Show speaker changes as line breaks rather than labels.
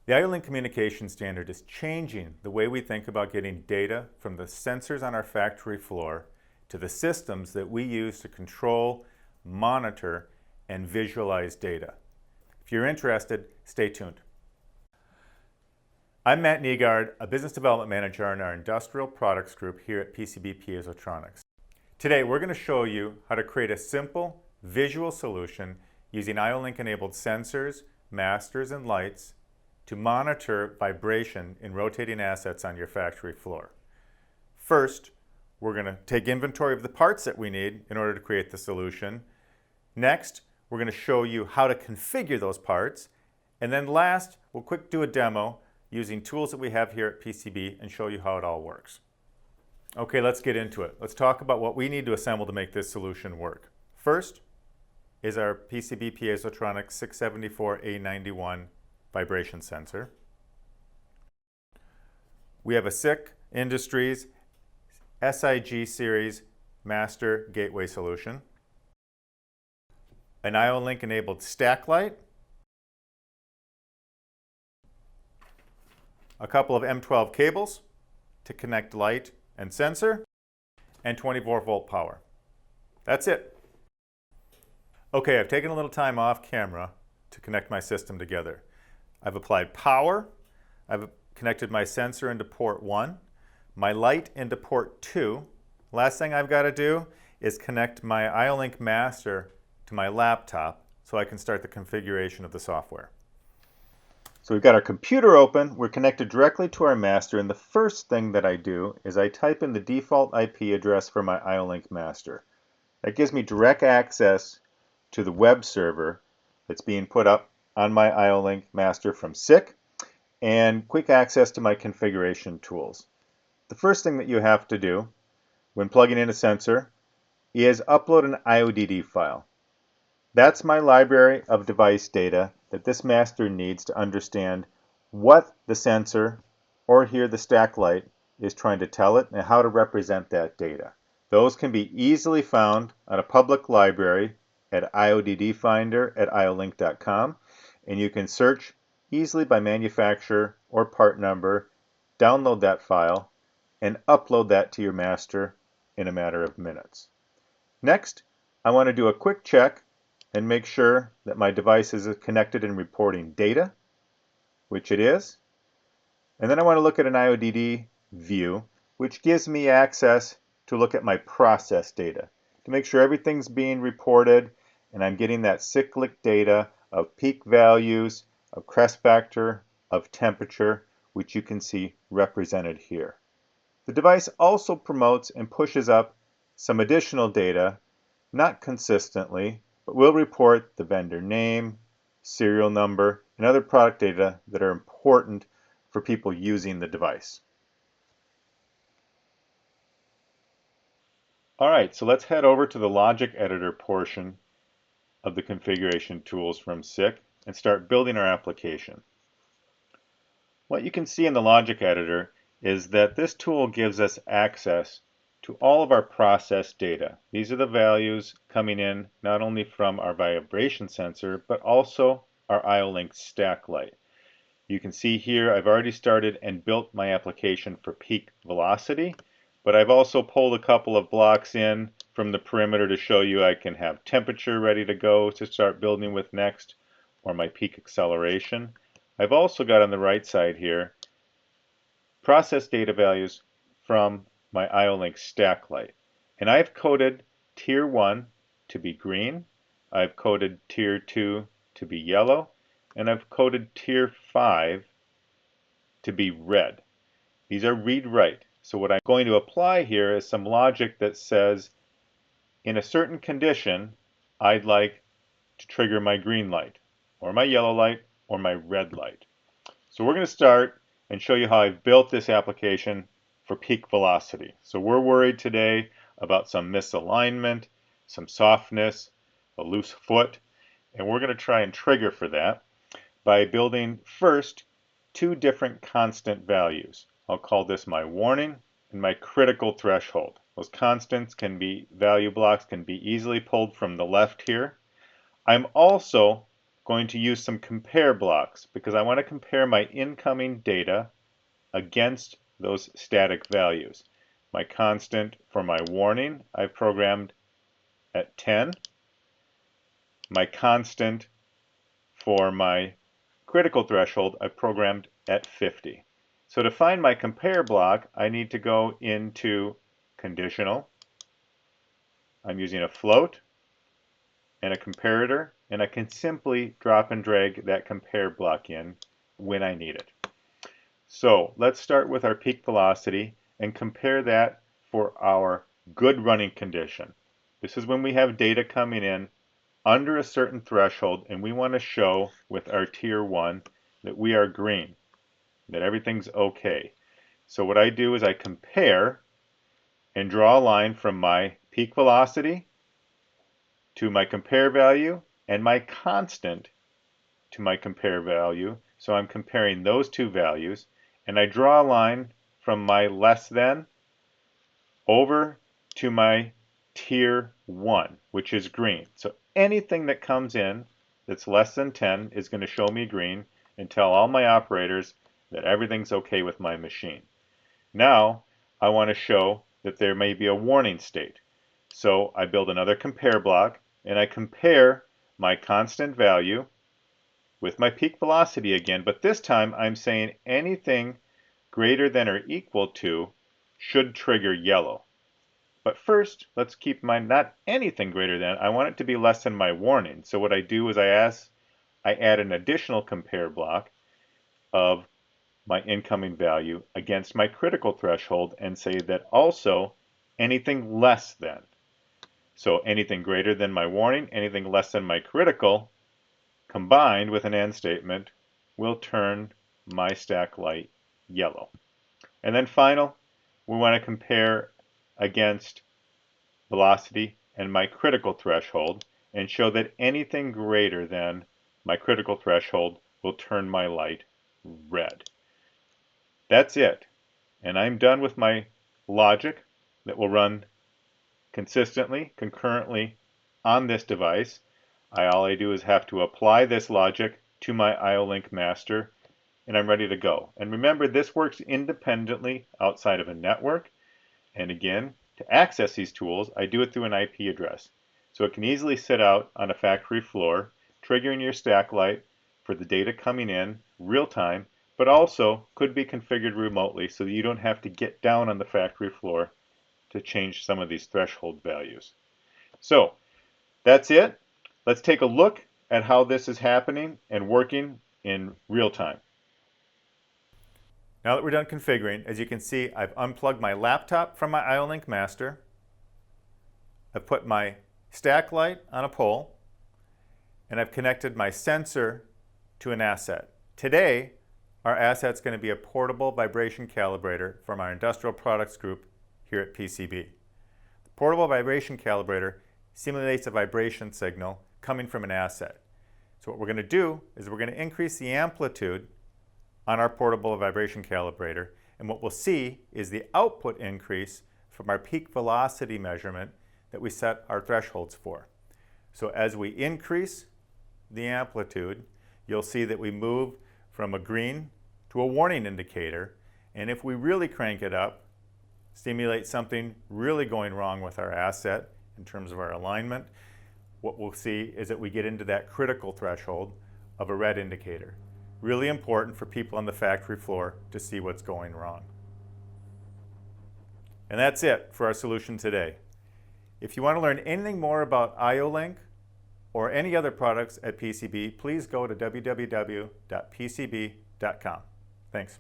The IO-Link communication standard is changing the way we think about getting data from the sensors on our factory floor to the systems that we use to control, monitor, and visualize data. If you're interested, stay tuned. I'm Matt Negaard, a business development manager in our industrial products group here at PCB Piezotronics. Today we're going to show you how to create a simple visual solution using IO-Link enabled sensors, masters, and lights to monitor vibration in rotating assets on your factory floor. First, we're going to take inventory of the parts that we need in order to create the solution. Next, we're going to show you how to configure those parts. And then last, we'll quick do a demo using tools that we have here at PCB and show you how it all works. Okay, let's get into it. Let's talk about what we need to assemble to make this solution work. First is our PCB Piezotronics 674A91 vibration sensor. We have a SICK Industries SIG series master gateway solution, an IO-Link enabled stack light, a couple of M12 cables to connect light and sensor, and 24-volt power. That's it. Okay, I've taken a little time off camera to connect my system together. I've applied power, I've connected my sensor into port 1, my light into port 2. Last thing I've got to do is connect my IO-Link master to my laptop so I can start the configuration of the software. So we've got our computer open, we're connected directly to our master, and the first thing that I do is I type in the default IP address for my IO-Link master. That gives me direct access to the web server that's being put up on my IO-Link master from SICK, and quick access to my configuration tools. The first thing that you have to do when plugging in a sensor is upload an IODD file. That's my library of device data that this master needs to understand what the sensor, or here the stack light, is trying to tell it and how to represent that data. Those can be easily found on a public library at IODD Finder at iolink.com, and you can search easily by manufacturer or part number, download that file, and upload that to your master in a matter of minutes. Next, I want to do a quick check and make sure that my device is connected and reporting data, which it is. And then I want to look at an IODD view, which gives me access to look at my process data to make sure everything's being reported and I'm getting that cyclic data of peak values, of crest factor, of temperature, which you can see represented here. The device also promotes and pushes up some additional data, not consistently, but will report the vendor name, serial number, and other product data that are important for people using the device. All right, so let's head over to the logic editor portion of the configuration tools from SICK and start building our application. What you can see in the logic editor is that this tool gives us access to all of our process data. These are the values coming in not only from our vibration sensor, but also our IO-Link stack light. You can see here I've already started and built my application for peak velocity, but I've also pulled a couple of blocks in from the perimeter to show you I can have temperature ready to go to start building with next, or my peak acceleration. I've also got on the right side here process data values from my IO-Link stack light. And I've coded tier 1 to be green, I've coded tier 2 to be yellow, and I've coded tier 5 to be red. These are read-write. So what I'm going to apply here is some logic that says in a certain condition I'd like to trigger my green light, or my yellow light, or my red light. So we're going to start and show you how I've built this application for peak velocity. So we're worried today about some misalignment, some softness, a loose foot, and we're going to try and trigger for that by building first two different constant values. I'll call this my warning and my critical threshold. Those constants can be, value blocks can be easily pulled from the left here. I'm also going to use some compare blocks because I want to compare my incoming data against those static values. My constant for my warning I've programmed at 10. My constant for my critical threshold I've programmed at 50. So to find my compare block, I need to go into conditional. I'm using a float and a comparator, and I can simply drop and drag that compare block in when I need it. So let's start with our peak velocity and compare that for our good running condition. This is when we have data coming in under a certain threshold and we want to show with our tier 1 that we are green, that everything's okay. So what I do is I compare and draw a line from my peak velocity to my compare value and my constant to my compare value. So I'm comparing those two values, and I draw a line from my less than over to my tier 1, which is green. So anything that comes in that's less than 10 is going to show me green and tell all my operators that everything's okay with my machine. Now I want to show that there may be a warning state. So I build another compare block and I compare my constant value with my peak velocity again, but this time I'm saying anything greater than or equal to should trigger yellow. But first, let's keep in mind not anything greater than, I want it to be less than my warning. So what I do is I add an additional compare block of my incoming value against my critical threshold and say that also anything less than. So anything greater than my warning, anything less than my critical, combined with an AND statement, will turn my stack light yellow. And then final, we want to compare against velocity and my critical threshold and show that anything greater than my critical threshold will turn my light red. That's it. And I'm done with my logic that will run consistently, concurrently on this device. All I do is have to apply this logic to my IO-Link master and I'm ready to go. And remember, this works independently outside of a network. And again, to access these tools, I do it through an IP address. So it can easily sit out on a factory floor, triggering your stack light for the data coming in real time, but also could be configured remotely so that you don't have to get down on the factory floor to change some of these threshold values. So that's it. Let's take a look at how this is happening and working in real time. Now that we're done configuring, as you can see, I've unplugged my laptop from my IO-Link master. I've put my stack light on a pole, and I've connected my sensor to an asset. Today, our asset's going to be a portable vibration calibrator from our industrial products group here at PCB. The portable vibration calibrator simulates a vibration signal coming from an asset. So what we're going to do is we're going to increase the amplitude on our portable vibration calibrator, and what we'll see is the output increase from our peak velocity measurement that we set our thresholds for. So as we increase the amplitude, you'll see that we move from a green to a warning indicator, and if we really crank it up, stimulate something really going wrong with our asset in terms of our alignment, what we'll see is that we get into that critical threshold of a red indicator. Really important for people on the factory floor to see what's going wrong. And that's it for our solution today. If you want to learn anything more about IO-Link or any other products at PCB, please go to www.pcb.com. Thanks.